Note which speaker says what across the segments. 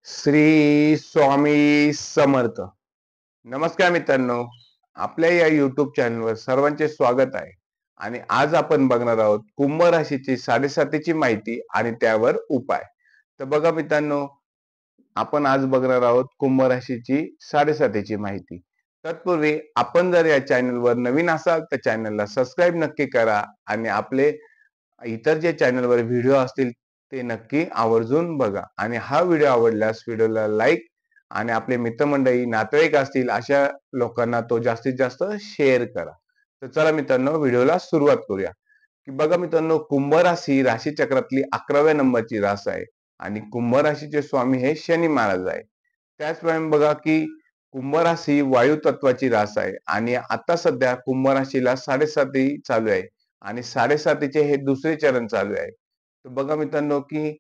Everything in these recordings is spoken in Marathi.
Speaker 1: श्री स्वामी समर्थ. नमस्कार मित्रांनो, आपल्या या युट्यूब चॅनलवर सर्वांचे स्वागत आहे. आणि आज आपण बघणार आहोत कुंभ राशीची 7.5ची माहिती आणि त्यावर उपाय. तर बघा मित्रांनो, आपण आज बघणार आहोत कुंभ राशीची 7.5ची माहिती. तत्पूर्वी आपण जर या चॅनलवर नवीन असाल तर चॅनलला सबस्क्राईब नक्की करा आणि आपले इतर जे चॅनलवर व्हिडिओ असतील ते नक्की आवर्जून बघा. आणि हा व्हिडिओ आवडल्यास व्हिडिओला लाईक आणि आपले मित्रमंडळी नातेवाईक असतील अशा लोकांना तो जास्तीत जास्त शेअर करा. तर चला मित्रांनो, व्हिडिओला सुरुवात करूया. की बघा मित्रांनो, कुंभ राशी राशीचक्रातली 11व्या नंबरची रास आहे आणि कुंभ राशीचे स्वामी हे शनी महाराज आहे. त्याचप्रमाणे बघा की कुंभ राशी वायू तत्वाची रास आहे आणि आता सध्या कुंभ राशीला 7.5 चालू आहे आणि 7.5चे हे दुसरे चरण चालू आहे. तर बघा मित्रांनो की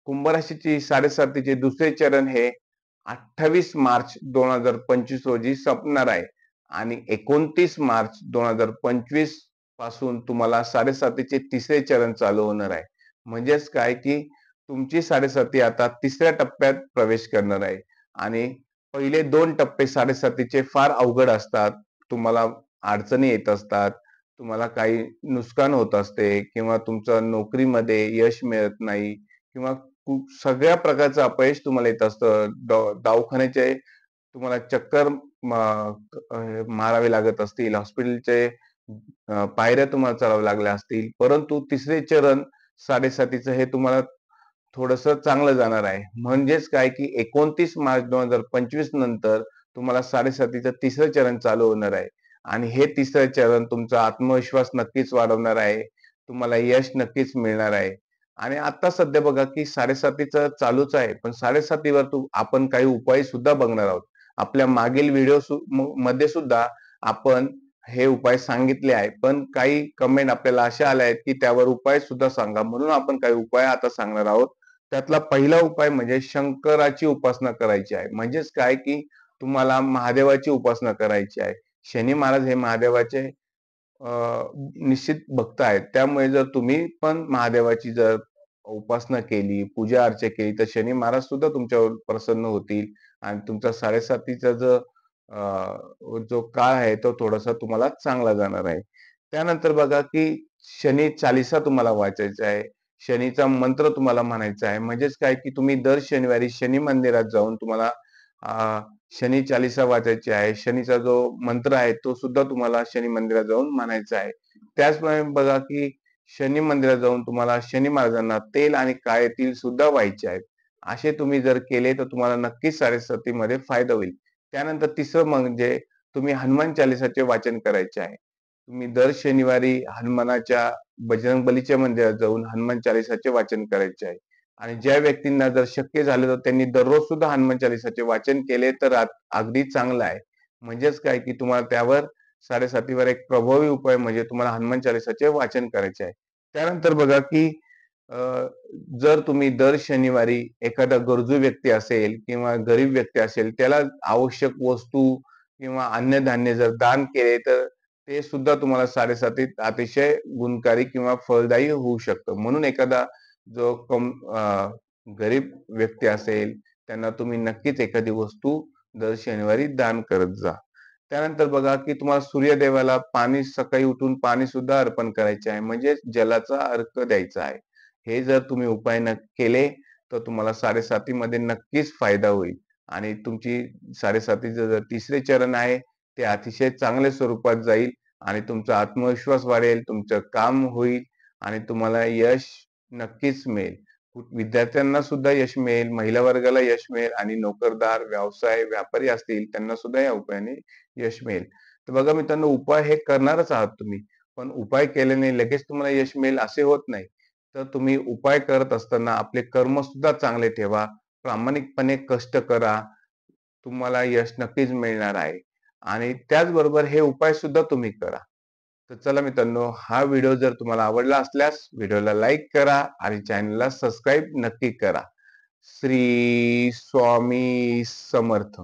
Speaker 1: कुंभ राशीची 7.5चे दुसरे चरण हे 28 मार्च 2025 रोजी संपणार आहे आणि 29 मार्च 2025 पासून तुम्हाला 7.5चे तिसरे चरण चालू होणार आहे. म्हणजेच काय की तुमची 7.5 आता तिसऱ्या टप्प्यात प्रवेश करणार आहे आणि पहिले 2 टप्पे 7.5चे फार अवघड असतात. तुम्हाला अडचणी येत असतात, तुम्हाला काही नुकसान होत असते किंवा तुमचं नोकरीमध्ये यश मिळत नाही किंवा सगळ्या प्रकारचं अपयश तुम्हाला येत असतं. दवाखान्याचे तुम्हाला चक्कर मारावे लागत असतील, हॉस्पिटलचे पायऱ्या तुम्हाला चढाव्या लागल्या असतील. परंतु तिसरे चरण 7.5चं हे तुम्हाला थोडस चांगलं जाणार आहे. म्हणजेच काय की 29 मार्च 2025 नंतर तुम्हाला 7.5चं तिसरं चरण चालू होणार आहे आणि हे तिसरं चरण तुमचा आत्मविश्वास नक्कीच वाढवणार आहे. तुम्हाला यश नक्कीच मिळणार आहे. आणि आता सध्या बघा की 7.5चं चालूच आहे, पण 7.5वर आपण काही उपाय सुद्धा बघणार आहोत. आपल्या मागील व्हिडिओ मध्ये सुद्धा आपण हे उपाय सांगितले आहे, पण काही कमेंट आपल्याला अशा आल्या आहेत की त्यावर उपाय सुद्धा सांगा, म्हणून आपण काही उपाय आता सांगणार आहोत. त्यातला पहिला उपाय म्हणजे शंकराची उपासना करायची आहे. म्हणजेच काय की तुम्हाला महादेवाची उपासना करायची आहे. शनी महाराज हे महादेवाचे निश्चित भक्त आहेत. त्यामुळे जर तुम्ही पण महादेवाची जर उपासना केली, पूजा अर्चा केली तर शनी महाराज सुद्धा तुमच्यावर प्रसन्न होतील आणि तुमचा 7.5चा जो काळ आहे तो थोडासा तुम्हाला चांगला जाणार आहे. त्यानंतर बघा की शनी चालीसा तुम्हाला वाचायचा आहे. शनीचा मंत्र तुम्हाला म्हणायचा आहे. म्हणजेच काय की तुम्ही दर शनिवारी शनी मंदिरात जाऊन तुम्हाला शनी चालीसा वाचायची आहे. शनीचा जो मंत्र आहे तो सुद्धा तुम्हाला शनी मंदिरात जाऊन म्हणायचा आहे. त्याचप्रमाणे बघा की शनी मंदिरात जाऊन तुम्हाला शनी महाराजांना तेल आणि काळे तीळ सुद्धा व्हायचे आहेत. असे तुम्ही जर केले तर तुम्हाला नक्कीच 7.5 फायदा होईल. त्यानंतर तिसरं म्हणजे तुम्ही हनुमान चालीसाचे वाचन करायचे आहे. तुम्ही दर शनिवारी हनुमानाच्या बजरंगबलीच्या मंदिरात जाऊन हनुमान चालीसाचे वाचन करायचे आहे. आणि ज्या व्यक्तींना जर शक्य झालं तर त्यांनी दररोज सुद्धा हनुमान चालीसाचे वाचन केले तर अगदी चांगलं आहे. म्हणजेच काय की तुम्हाला त्यावर 7.5वर एक प्रभावी उपाय म्हणजे तुम्हाला हनुमान चालीसाचे वाचन करायचे आहे. त्यानंतर बघा की जर तुम्ही दर शनिवारी एखादा गरजू व्यक्ती असेल किंवा गरीब व्यक्ती असेल त्याला आवश्यक वस्तू किंवा अन्नधान्य जर दान केले तर ते सुद्धा तुम्हाला 7.5 अतिशय गुणकारी किंवा फळदायी होऊ शकतं. म्हणून एखादा जो गरीब व्यक्ती असेल त्यांना तुम्ही नक्कीच एखादी वस्तू दर शनिवारी दान करत जा. त्यानंतर बघा की तुम्हाला सूर्यदेवाला पाणी सकाळी उठून पाणी सुद्धा अर्पण करायचे आहे, म्हणजे जलाचा अर्घ द्यायचा आहे. हे जर तुम्ही उपाय केले तर तुम्हाला 7.5 मध्ये नक्कीच फायदा होईल आणि तुमची 7.5चं जर तिसरे चरण आहे ते अतिशय चांगल्या स्वरूपात जाईल आणि तुमचा आत्मविश्वास वाढेल, तुमचं काम होईल आणि तुम्हाला यश नक्कीच मिळेल. विद्यार्थ्यांना सुद्धा यश मिळेल, महिला वर्गाला यश मिळेल आणि नोकरदार, व्यवसाय, व्यापारी असतील त्यांना सुद्धा या उपायाने यश मिळेल. तर बघा मित्रांनो, उपाय हे करणारच आहात तुम्ही, पण उपाय केल्याने लगेच तुम्हाला यश मिळेल असे होत नाही. तर तुम्ही उपाय करत असताना आपले कर्म सुद्धा चांगले ठेवा, प्रामाणिकपणे कष्ट करा, तुम्हाला यश नक्कीच मिळणार आहे. आणि त्याचबरोबर हे उपाय सुद्धा तुम्ही करा. तर चला मित्रांनो, हा व्हिडिओ जर तुम्हाला आवडला असल्यास व्हिडिओला लाईक करा आणि चॅनलला सबस्क्राईब नक्की करा. श्री स्वामी समर्थ.